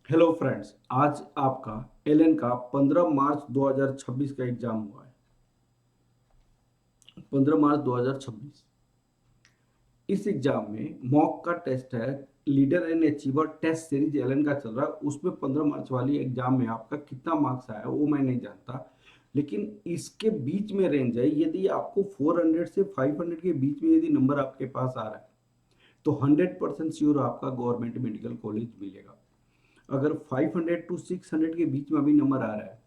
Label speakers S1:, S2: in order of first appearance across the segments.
S1: Hello friends, आज आपका LN का 15 मार्च 2026 का एग्जाम हुआ है। 15 मार्च 2026 इस एग्जाम में मॉक का टेस्ट है। Leader and achiever test series LN का चल रहा है। उसमें 15 मार्च वाली एग्जाम में आपका कितना मार्क्स आया वो मैं नहीं जानता, लेकिन इसके बीच में रेंज है। यदि आपको 400 से 500 के बीच में यदि नंबर आपके पास आ रहा है तो 100% श्योर आपका गवर्नमेंट मेडिकल कॉलेज मिलेगा। अगर 500 टू 600 के बीच में अभी नंबर आ रहा है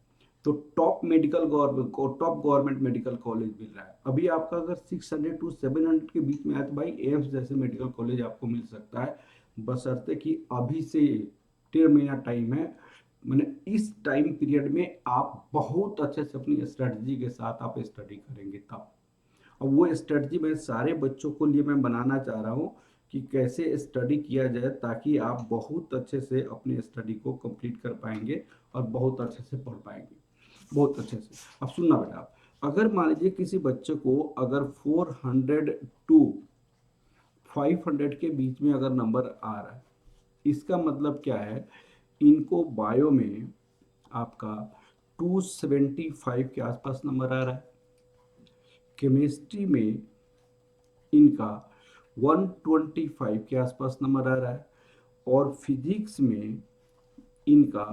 S1: तो टॉप गवर्नमेंट मेडिकल कॉलेज मिल रहा है। अभी आपका अगर 600 टू 700 के बीच में आया तो भाई एम्स जैसे मेडिकल कॉलेज आपको मिल सकता है, बशर्ते कि अभी से 1.5 महीना टाइम है। मैंने इस टाइम पीरियड में आप बहुत अच्छे से अपनी स्ट्रेटजी के साथ आप स्टडी करेंगे तब। और वो स्ट्रेटजी मैं सारे बच्चों को लिए मैं बनाना चाह रहा हूँ कि कैसे स्टडी किया जाए ताकि आप बहुत अच्छे से अपनी स्टडी को कंप्लीट कर पाएंगे और बहुत अच्छे से पढ़ पाएंगे, बहुत अच्छे से। अब सुनना बेटा, आप अगर मान लीजिए किसी बच्चे को अगर 400 टू 500 के बीच में अगर नंबर आ रहा है, इसका मतलब क्या है, इनको बायो में आपका 275 के आसपास नंबर आ रहा है, केमिस्ट्री में इनका 125 के आसपास नंबर आ रहा है, और फिजिक्स में इनका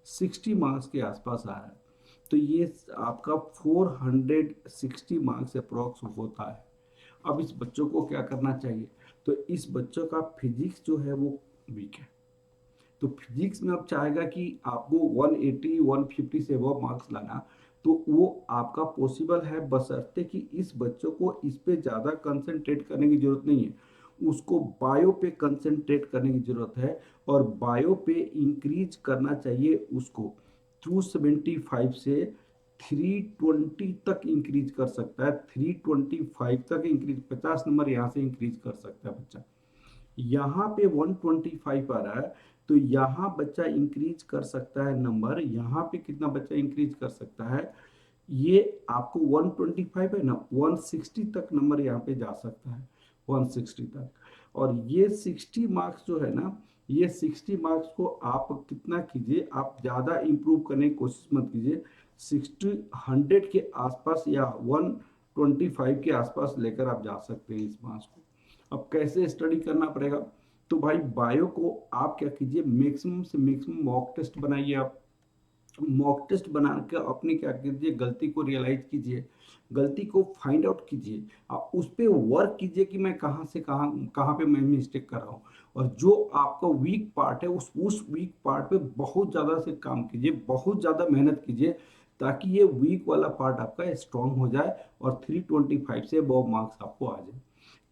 S1: 60 मार्क्स के आसपास आ रहा है। तो ये आपका 460 मार्क्स अप्रोक्स होता है। अब इस बच्चों को क्या करना चाहिए, तो इस बच्चों का फिजिक्स जो है वो वीक है। तो फिजिक्स में अब चाहेगा कि आपको 180 150 से अबव मार्क्स लाना, तो वो आपका पॉसिबल है, बशर्ते कि इस बच्चों को इस पे ज़्यादा कंसंट्रेट करने की ज़रूरत नहीं है, उसको बायो पे कंसंट्रेट करने की ज़रूरत है। और बायो पे इंक्रीज करना चाहिए उसको 275 से 320 तक इंक्रीज कर सकता है। 325 तक इंक्रीज, 50 नंबर यहाँ से इंक्रीज कर सकता है बच्चा। यहाँ पे 125 आ रहा है तो यहाँ बच्चा इंक्रीज कर सकता है नंबर। यहाँ पे कितना बच्चा इंक्रीज कर सकता है, ये आपको 125 है ना, 160 तक नंबर यहाँ पे जा सकता है, 160 तक। और ये 60 मार्क्स जो है ना, ये 60 मार्क्स को आप कितना कीजिए, आप ज़्यादा इंप्रूव करने की कोशिश मत कीजिए। 60 100 के आसपास या 125 के आसपास लेकर आप जा सकते हैं इस मार्क्स को। अब कैसे स्टडी करना पड़ेगा, तो भाई बायो को आप क्या कीजिए, मैक्सिमम से मैक्सिमम मॉक टेस्ट बनाइए। आप मॉक टेस्ट बना के अपनी क्या कीजिए, गलती को रियलाइज कीजिए, गलती को फाइंड आउट कीजिए, आप उस पर वर्क कीजिए कि मैं कहाँ से कहाँ कहाँ पे मैं मिस्टेक कर रहा हूँ। और जो आपका वीक पार्ट है उस वीक पार्ट पे बहुत ज़्यादा से काम कीजिए, बहुत ज़्यादा मेहनत कीजिए, ताकि ये वीक वाला पार्ट आपका स्ट्रांग हो जाए और 325 से अबव मार्क्स आपको आ जाए।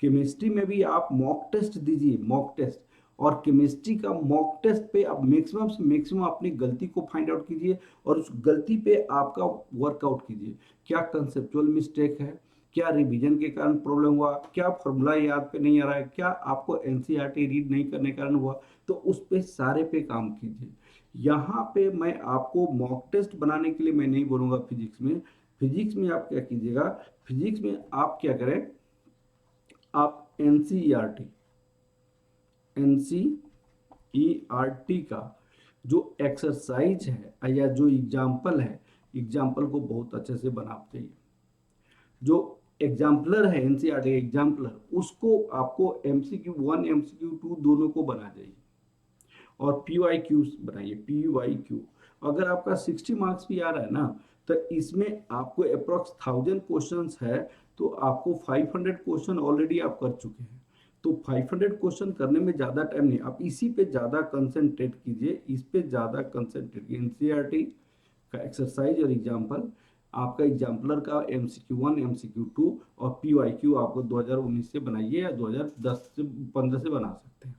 S1: केमिस्ट्री में भी आप मॉक टेस्ट दीजिए, मॉक टेस्ट। और केमिस्ट्री का मॉक टेस्ट पे आप मैक्सिमम से मैक्सिमम अपनी गलती को फाइंड आउट कीजिए और उस गलती पे आपका वर्कआउट कीजिए। क्या कंसेप्चुअल मिस्टेक है, क्या रिवीजन के कारण प्रॉब्लम हुआ, क्या फॉर्मूला याद पे नहीं आ रहा है, क्या आपको एनसीईआरटी रीड नहीं करने के कारण हुआ, तो उस पे सारे पे काम कीजिए। यहाँ पे मैं आपको मॉक टेस्ट बनाने के लिए मैं नहीं बोलूँगा फिजिक्स में। फिजिक्स में आप क्या कीजिएगा, फिजिक्स में आप क्या करें, आप एनसीईआरटी एनसीईआरटी का जो एक्सरसाइज है या जो एग्जाम्पल है, एग्जाम्पल को बहुत अच्छे से बनाते हैं। जो एग्जाम्पलर है एनसीईआरटी एग्जाम्पलर, उसको आपको एमसीक्यू 1 एमसीक्यू 2 दोनों को बना जाइए। और पी वाई क्यू बनाइए, पी वाई क्यू। अगर आपका 60 मार्क्स भी आ रहा है ना, तो इसमें आपको अप्रोक्स 1000 क्वेश्चन है, तो आपको 500 क्वेश्चन ऑलरेडी आप कर चुके हैं। तो 500 क्वेश्चन करने में ज़्यादा टाइम नहीं, आप इसी पे ज़्यादा कंसंट्रेट कीजिए, इस पे ज़्यादा कंसंट्रेट कीजिए। एनसीईआरटी का एक्सरसाइज और एग्जाम्पल, आपका एग्जाम्पलर का एमसीक्यू 1 एमसीक्यू 2 और पी वाई क्यू आपको 2019 से बनाइए या 2010 से 15 से बना सकते हैं।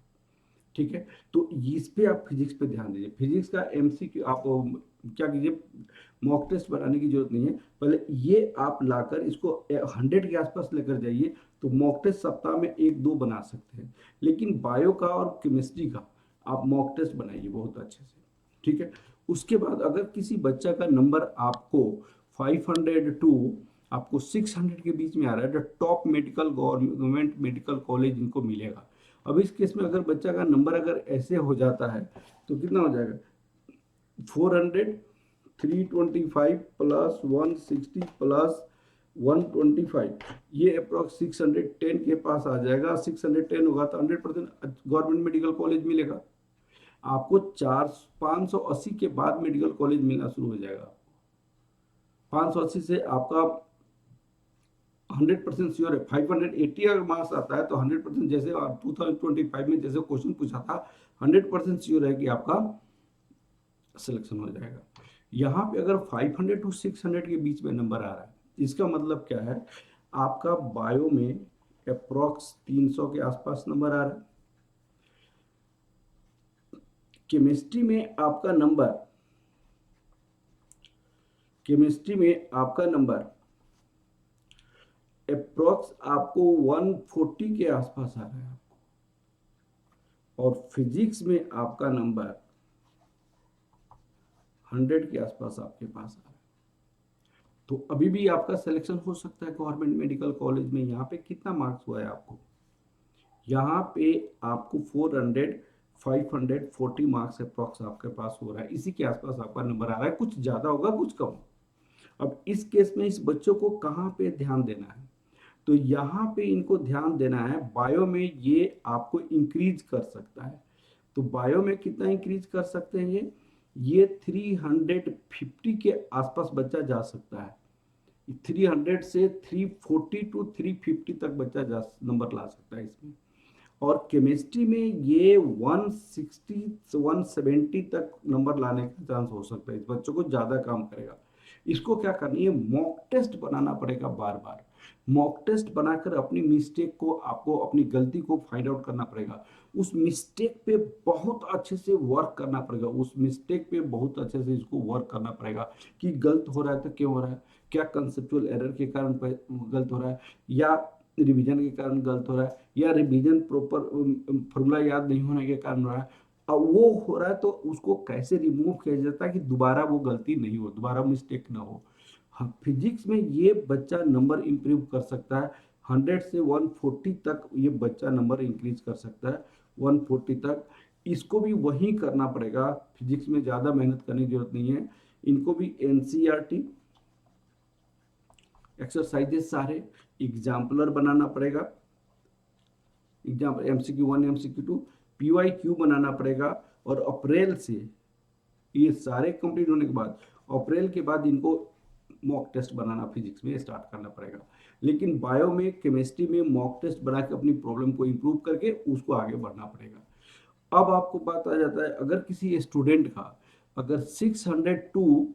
S1: ठीक है, तो इस पे आप फिजिक्स पे ध्यान दीजिए। फिजिक्स का एमसीक्यू आप क्या कीजिए, मॉक टेस्ट बनाने की जरूरत नहीं है, पहले ये आप लाकर इसको 100 के आसपास लेकर जाइए, तो मॉक टेस्ट सप्ताह में 1 2 बना सकते हैं। लेकिन बायो का और केमिस्ट्री का आप मॉक टेस्ट बनाइए बहुत अच्छे से। ठीक है, उसके बाद अगर किसी बच्चा का नंबर आपको 500 टू आपको 600 के बीच में आ रहा है, तो top medical government medical college इनको मिलेगा। अब इस केस में अगर बच्चा का नंबर अगर ऐसे हो जाता है तो कितना हो जाएगा, 400, 325 प्लस 160 प्लस 125, ये अप्रोक्स 610 के पास आ जाएगा। 610 होगा तो 100% गवर्नमेंट मेडिकल कॉलेज मिलेगा आपको। 580 के बाद मेडिकल कॉलेज मिलना शुरू हो जाएगा। 580 से आपका 100% श्योर है। 580 अगर मार्क्स आता है तो 100% जैसे 2025 में जैसे क्वेश्चन पूछा था, 100% श्योर है कि आपका सिलेक्शन हो जाएगा। यहाँ पे अगर 500 टू 600 के बीच में नंबर आ रहा है, इसका मतलब क्या है, आपका बायो में अप्रोक्स 300 के आसपास नंबर आ रहा है। केमिस्ट्री में आपका नंबर अप्रोक्स आपको 140 के आसपास आ रहा है आपको, और फिजिक्स में आपका नंबर 100 के आसपास आपके पास आ रहा है। तो अभी भी आपका सिलेक्शन हो सकता है गवर्नमेंट मेडिकल कॉलेज में। यहाँ पे कितना मार्क्स हुआ है आपको, यहाँ पे आपको 540 मार्क्स अप्रॉक्स आपके पास हो रहा है। इसी के आसपास आपका नंबर आ रहा है, कुछ ज़्यादा होगा कुछ कम। अब इस केस में इस बच्चों को कहाँ पे ध्यान देना है, तो यहाँ पे इनको ध्यान देना है बायो में। ये आपको इंक्रीज कर सकता है, तो बायो में कितना इंक्रीज कर सकते हैं ये 350 के आसपास बच्चा जा सकता है। 300 से 340 टू 350 तक बच्चा नंबर ला सकता है इसमें। और केमिस्ट्री में ये 160 170 तक नंबर लाने का चांस हो सकता है। इस बच्चों को ज़्यादा काम करेगा। इसको क्या करनी है, मॉक टेस्ट बनाना पड़ेगा बार बार। मॉक टेस्ट बनाकर अपनी मिस्टेक को, आपको अपनी गलती को फाइंड आउट करना पड़ेगा। उस मिस्टेक पे बहुत अच्छे से वर्क करना पड़ेगा। उस मिस्टेक पे बहुत अच्छे से इसको वर्क करना पड़ेगा कि गलत हो रहा है तो क्यों हो रहा है, क्या कंसेप्चुअल एरर के कारण गलत हो रहा है, या रिवीजन के कारण गलत हो रहा है, या रिवीजन प्रॉपर फॉर्मूला याद नहीं होने के कारण हो रहा है। अब वो हो रहा है तो उसको कैसे रिमूव किया जाता है कि दोबारा वो गलती नहीं हो, दोबारा मिस्टेक ना हो। हाँ, फिजिक्स में ये बच्चा नंबर इंप्रूव कर सकता है। 100 से 140 तक ये बच्चा नंबर इंक्रीज कर सकता है, 140 तक। इसको भी वही करना पड़ेगा, फिजिक्स में ज़्यादा मेहनत करने की जरूरत नहीं है। इनको भी एनसीईआरटी एक्सरसाइजेस सारे एग्जाम्पलर बनाना पड़ेगा। एग्जाम्पल MCQ1 MCQ2 PYQ बनाना पड़ेगा। और अप्रैल से ये सारे कंप्लीट होने के बाद, अप्रैल के बाद इनको मॉक टेस्ट बनाना फिजिक्स में स्टार्ट करना पड़ेगा। लेकिन बायो में, केमिस्ट्री में मॉक टेस्ट बना के अपनी प्रॉब्लम को इम्प्रूव करके उसको आगे बढ़ना पड़ेगा। अब आपको बात आ जाता है, अगर किसी स्टूडेंट का अगर 600 टू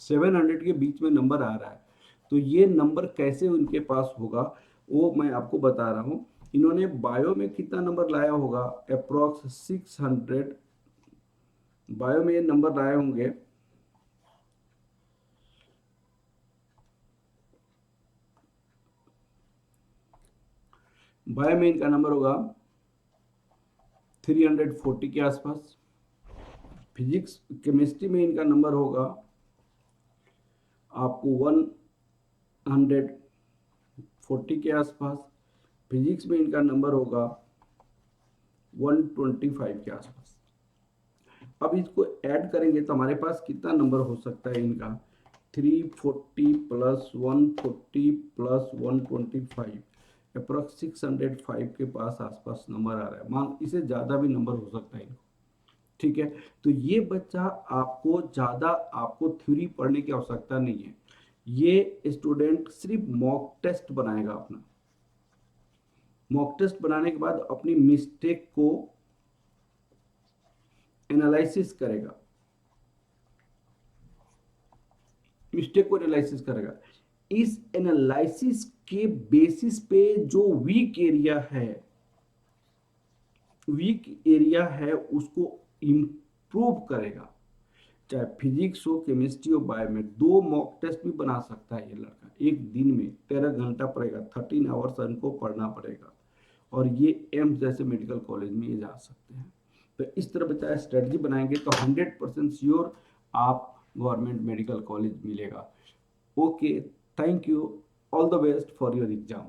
S1: 700 के बीच में नंबर आ रहा है तो ये नंबर कैसे उनके पास होगा वो मैं आपको बता रहा हूँ। इन्होंने बायो में कितना नंबर लाया होगा, अप्रोक्स 600 बायो में ये नंबर लाए होंगे। बायो में इनका नंबर होगा 340 के आसपास। फिजिक्स केमिस्ट्री में इनका नंबर होगा आपको 140 के आसपास। फिजिक्स में इनका नंबर होगा 125 के आसपास। अब इसको ऐड करेंगे तो हमारे पास कितना नंबर हो सकता है इनका, 340 प्लस 140 प्लस 125, अप्रोक्स 605 के पास आसपास नंबर आ रहा है। मान इसे ज़्यादा भी नंबर हो सकता है इनको, ठीक है। तो ये बच्चा आपको ज़्यादा आपको थ्योरी पढ़ने की आवश्यकता नहीं है। ये स्टूडेंट सिर्फ मॉक टेस्ट बनाएगा अपना। मॉक टेस्ट बनाने के बाद अपनी मिस्टेक को एनालिसिस करेगा, मिस्टेक को एनालिसिस करेगा। इस एनालिसिस के बेसिस पे जो वीक एरिया है उसको इंप्रूव करेगा। चाहे फिजिक्स हो, केमिस्ट्री हो, बायो में 2 मॉक टेस्ट भी बना सकता है ये लड़का। एक दिन में 13 घंटा पड़ेगा, 13 आवर्स इनको पढ़ना पड़ेगा, और ये एम्स जैसे मेडिकल कॉलेज में ये जा सकते हैं। तो इस तरह बच्चा स्ट्रेटजी बनाएंगे तो 100% श्योर आप गवर्नमेंट मेडिकल कॉलेज मिलेगा। Okay, thank you, all the best for your exam.